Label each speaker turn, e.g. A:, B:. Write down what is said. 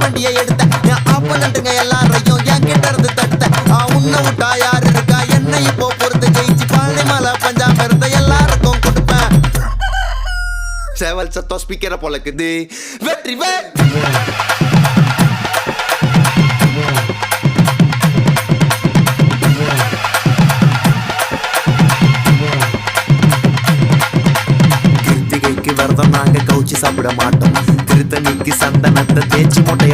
A: வண்டியை எடுத்த என் ஆப்பனட்டுங்க எல்லாரையும் என் கிட்ட இருந்து தடுத்த உன்னை விட்டா யாரு இருக்கா என்னை இப்போ பொறுத்து ஜெயிச்சு பழனி மலை பஞ்சாம இருந்த எல்லாருக்கும் கொடுப்பேன் சேவல் சத்தம் ஸ்பீக்கரை பொழக்குது வெற்றி கிருத்திகைக்கு விரதம் நாங்க கவுச்சி சாப்பிட மாட்டோம் திருத்தணிக்கு சந்தனத்தை தேய்ச்சி மூட்டைய